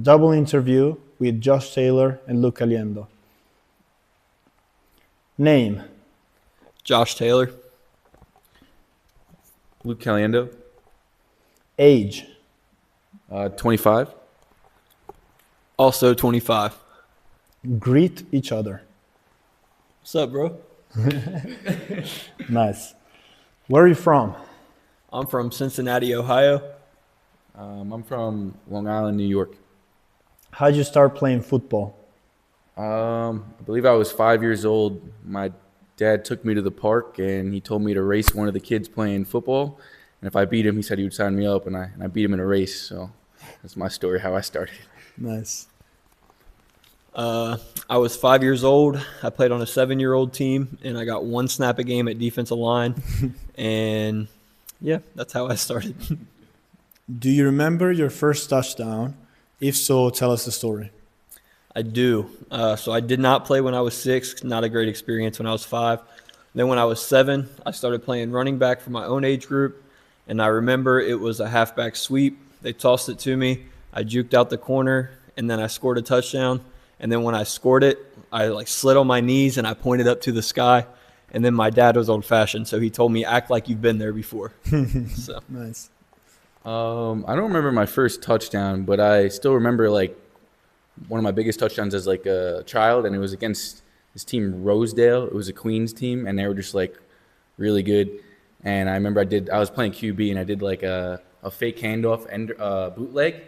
double interview with Josh Taylor and Luke Caliendo. Name. Josh Taylor. Luke Caliendo. Age. 25. Also 25. Greet each other. What's up, bro? Nice. Where are you from? I'm from Cincinnati, Ohio. I'm from Long Island, New York. How'd you start playing football? I believe I was 5 years old. My dad took me to the park, and he told me to race one of the kids playing football. And if I beat him, he said he would sign me up, and I beat him in a race. So that's my story, how I started. Nice. I was 5 years old. I played on a 7-year-old team, and I got one snap a game at defensive line. And, yeah, that's how I started. Do you remember your first touchdown? If so, tell us the story. I do. So I did not play when I was 6. Not a great experience when I was 5. Then when I was 7, I started playing running back for my own age group. And I remember it was a halfback sweep. They tossed it to me. I juked out the corner, and then I scored a touchdown. And then when I scored it, I slid on my knees and I pointed up to the sky. And then my dad was old-fashioned, so he told me, act like you've been there before. So Nice. I don't remember my first touchdown, but I still remember one of my biggest touchdowns as a child, and it was against this team Rosedale. It was a Queens team, and they were just really good. And I remember I was playing QB, and I did a fake handoff and bootleg,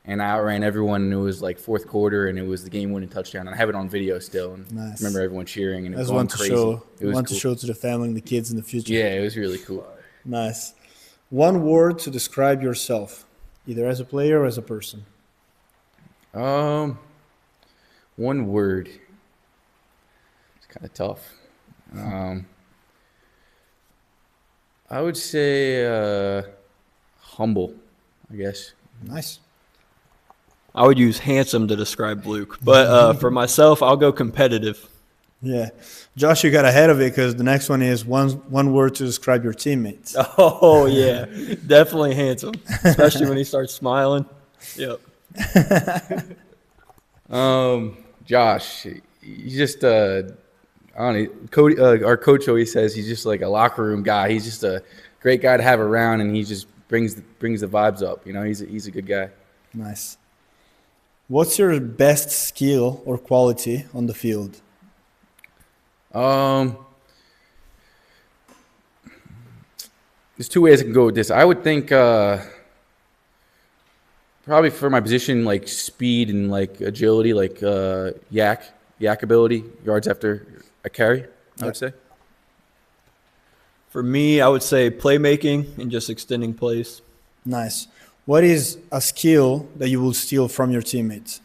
and I outran everyone. And it was fourth quarter, and it was the game-winning touchdown. And I have it on video still, and Nice. I remember everyone cheering and it was That's going one to crazy. show. It was One cool. to show to the family and the kids in the future. Yeah, it was really cool. Nice. One word to describe yourself, either as a player or as a person. One word. It's kind of tough. I would say humble, I guess. Nice. I would use handsome to describe Luke. But for myself, I'll go competitive. Yeah. Josh, you got ahead of it because the next one is one word to describe your teammates. Oh, yeah. Definitely handsome, especially when he starts smiling. Yep. Josh, he's just I don't know. Cody, our coach always says he's just like a locker room guy. He's just a great guy to have around, and he just brings the vibes up. He's a good guy. Nice. What's your best skill or quality on the field? There's two ways I can go with this. I would think probably for my position, speed and agility, yak ability, yards after a carry, I would say. For me, I would say playmaking and just extending plays. Nice. What is a skill that you will steal from your teammates?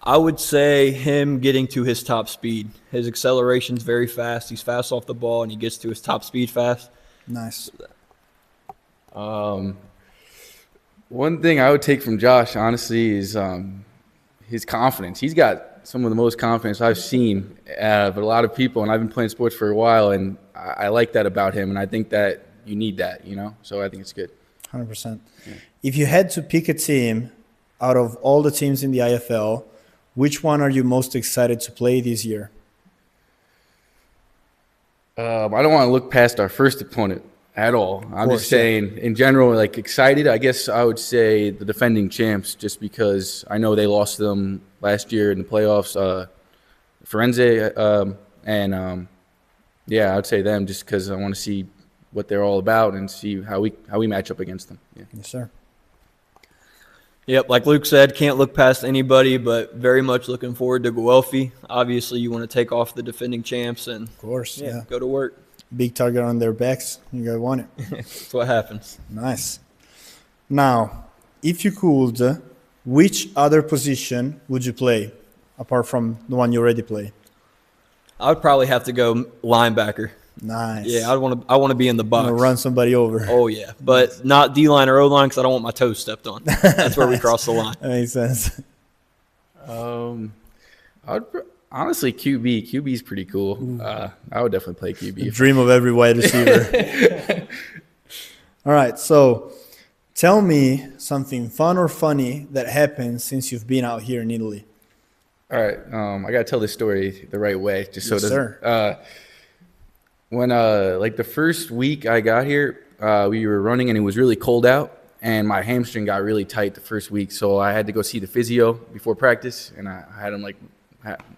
I would say him getting to his top speed. His acceleration's very fast. He's fast off the ball, and he gets to his top speed fast. Nice. One thing I would take from Josh, honestly, is his confidence. He's got some of the most confidence I've seen out of a lot of people, and I've been playing sports for a while, and I like that about him, and I think that you need that, So I think it's good. 100%. Yeah. If you had to pick a team out of all the teams in the IFL, which one are you most excited to play this year? I don't want to look past our first opponent at all. I'm just saying, in general, excited. I guess I would say the defending champs, just because I know they lost them last year in the playoffs. Firenze, yeah, I would say them, just because I want to see what they're all about and see how we match up against them. Yeah. Yes, sir. Yep, like Luke said, can't look past anybody, but very much looking forward to Guelphy. Obviously, you want to take off the defending champs and Of course, yeah. go to work. Big target on their backs. You guys want it. That's what happens. Nice. Now, if you could, which other position would you play apart from the one you already play? I would probably have to go linebacker. Nice. Yeah, I want to be in the box. I'm gonna run somebody over. Oh yeah, but not D-line or O-line because I don't want my toes stepped on. That's where we cross the line. That makes sense. Honestly, QB. QB is pretty cool. I would definitely play QB. The dream of every wide receiver. All right, so Tell me something fun or funny that happened since you've been out here in Italy. All right, I gotta tell this story the right way, just so it Yes, doesn't. sir. When like the first week I got here, we were running and it was really cold out, and my hamstring got really tight the first week, so I had to go see the physio before practice, and I had him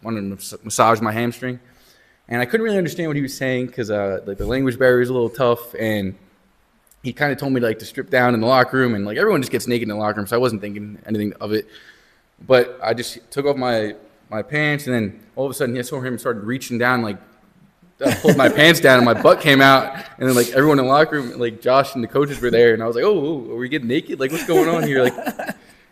wanted him to massage my hamstring, and I couldn't really understand what he was saying because like the language barrier is a little tough, and he kind of told me like to strip down in the locker room, and like everyone just gets naked in the locker room, so I wasn't thinking anything of it. But I just took off my pants, and then all of a sudden I saw him started reaching down, like I pulled my pants down, and my butt came out, and then like everyone in the locker room, like Josh and the coaches were there, and I was like, oh, are we getting naked? Like what's going on here? Like,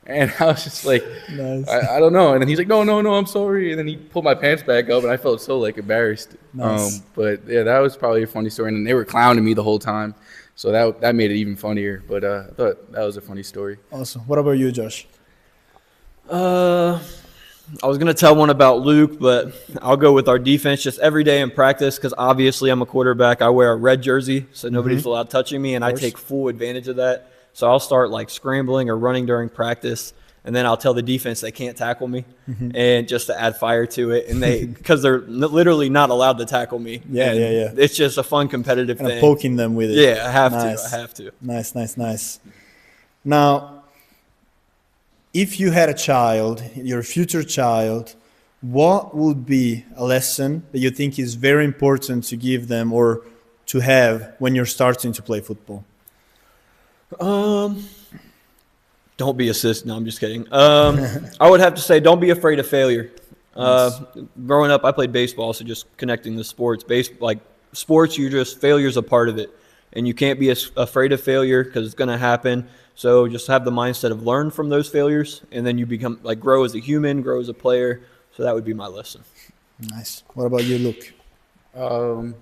and I was just like, Nice. I don't know. And then he's like, no, I'm sorry. And then he pulled my pants back up, and I felt so like embarrassed. Nice. But yeah, that was probably a funny story, and then they were clowning me the whole time. So that made it even funnier. But I thought that was a funny story. Awesome. What about you, Josh? I was going to tell one about Luke, but I'll go with our defense just every day in practice because obviously I'm a quarterback. I wear a red jersey, so nobody's allowed touching me, and I take full advantage of that. So I'll start like scrambling or running during practice, and then I'll tell the defense they can't tackle me, and just to add fire to it. And because they're literally not allowed to tackle me. Yeah. It's just a fun competitive Kind thing. of poking them with it. Yeah, I have to. Nice. Now, if you had a child, your future child, what would be a lesson that you think is very important to give them or to have when you're starting to play football? Don't be a sis. No, I'm just kidding. I would have to say don't be afraid of failure. Growing up, I played baseball, so just connecting the sports. Sports, failure's a part of it. And you can't be afraid of failure because it's going to happen. So just have the mindset of learn from those failures, and then you become grow as a human, grow as a player. So that would be my lesson. Nice. What about you, Luke?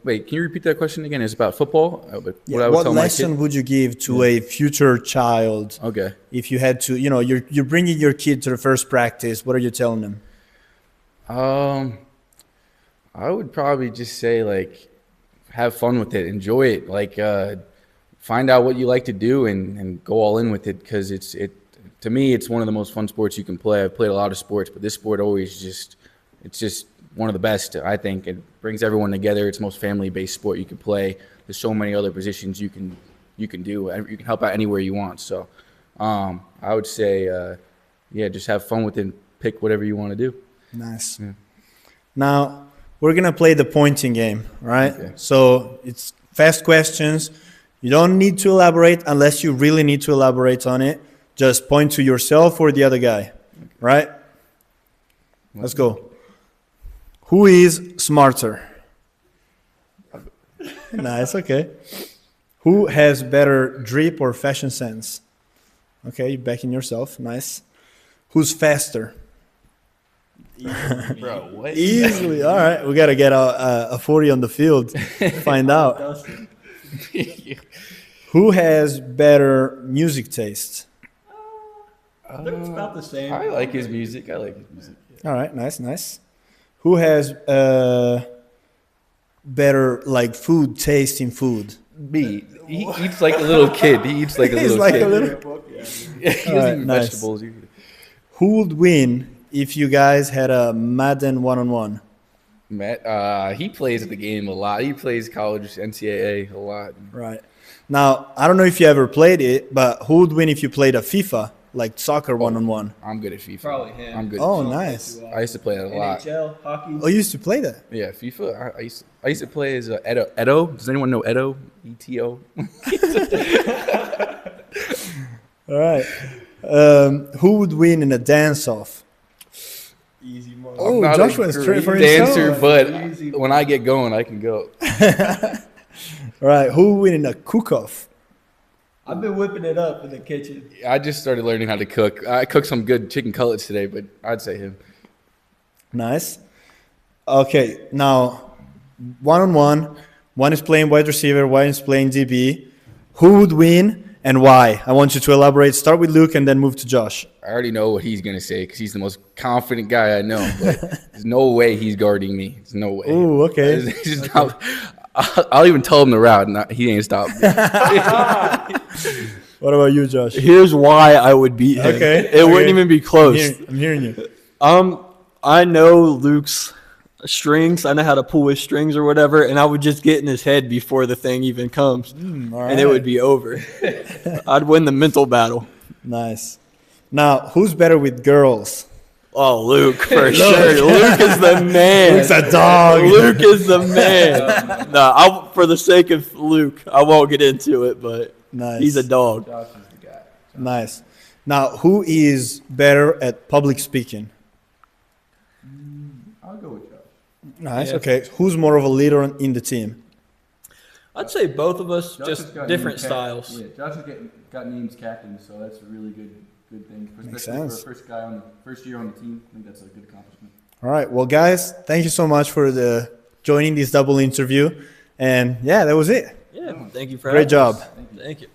Wait, can you repeat that question again? It's about football. What lesson would you give to a future child? Okay. If you had to, you're bringing your kid to the first practice. What are you telling them? I would probably just say have fun with it, enjoy it, find out what you like to do and go all in with it because to me it's one of the most fun sports you can play. I've played a lot of sports, but this sport always it's just one of the best. I think it brings everyone together. It's the most family-based sport you can play. There's so many other positions you can do. You can help out anywhere you want. So I would say just have fun with it and pick whatever you want to do. Nice. Yeah. Now we're gonna play the pointing game, right? Okay. So it's fast questions. You don't need to elaborate unless you really need to elaborate on it. Just point to yourself or the other guy, right? Let's go. Who is smarter? Nice, okay. Who has better drip or fashion sense? Okay, you're backing yourself. Nice. Who's faster? Bro, what? Easily. All right, we got to get a 40 on the field. Find out. Who has better music taste? It's about the same. I like his music. All right, nice. Who has better food taste in food? Me. He eats like a little kid. He eats like a little kid. He doesn't eat vegetables. Who would win if you guys had a Madden one-on-one? Matt, he plays the game a lot. He plays college NCAA a lot. Right. Now, I don't know if you ever played it, but who would win if you played a FIFA, soccer one-on-one? I'm good at FIFA. Probably him. I'm good. Oh, nice. I used to play that a lot. NHL, hockey. Oh, you used to play that? Yeah, FIFA. I used to play as Edo. Edo? Does anyone know Edo? ETO? All right. Who would win in a dance-off? Easy one. Oh, Josh went straight for dancer, himself. But when I get going, I can go. All right. Who would win in a cook-off? I've been whipping it up in the kitchen. I just started learning how to cook. I cooked some good chicken cutlets today, but I'd say him. Nice. Okay. Now, one-on-one. One is playing wide receiver. One is playing DB. Who would win and why? I want you to elaborate. Start with Luke and then move to Josh. I already know what he's going to say because he's the most confident guy I know. But there's no way he's guarding me. There's no way. Oh, okay. It's just I'll even tell him the route. And he ain't stopped. What about you, Josh? Here's why I would beat him. Okay. It wouldn't even be close. I'm hearing you. I know Luke's strings. I know how to pull his strings or whatever, and I would just get in his head before the thing even comes, and it would be over. I'd win the mental battle. Nice. Now, who's better with girls? Oh, Luke, for sure. Luke is the man. Luke's a dog. Luke is the man. No, for the sake of Luke, I won't get into it, but Nice. he's a dog. Josh is the guy. Nice. Now, who is better at public speaking? I'll go with Josh. Nice. Yeah. Okay. Who's more of a leader in the team? I'd say both of us, Josh just has got different named styles. Yeah, Josh has got named captain, so that's a really good thing. Makes Especially sense. for a first year on the team. I think that's a good accomplishment. All right. Well, guys, thank you so much for joining this double interview. And yeah, that was it. Yeah, thank you for Great having job. us. Thank you.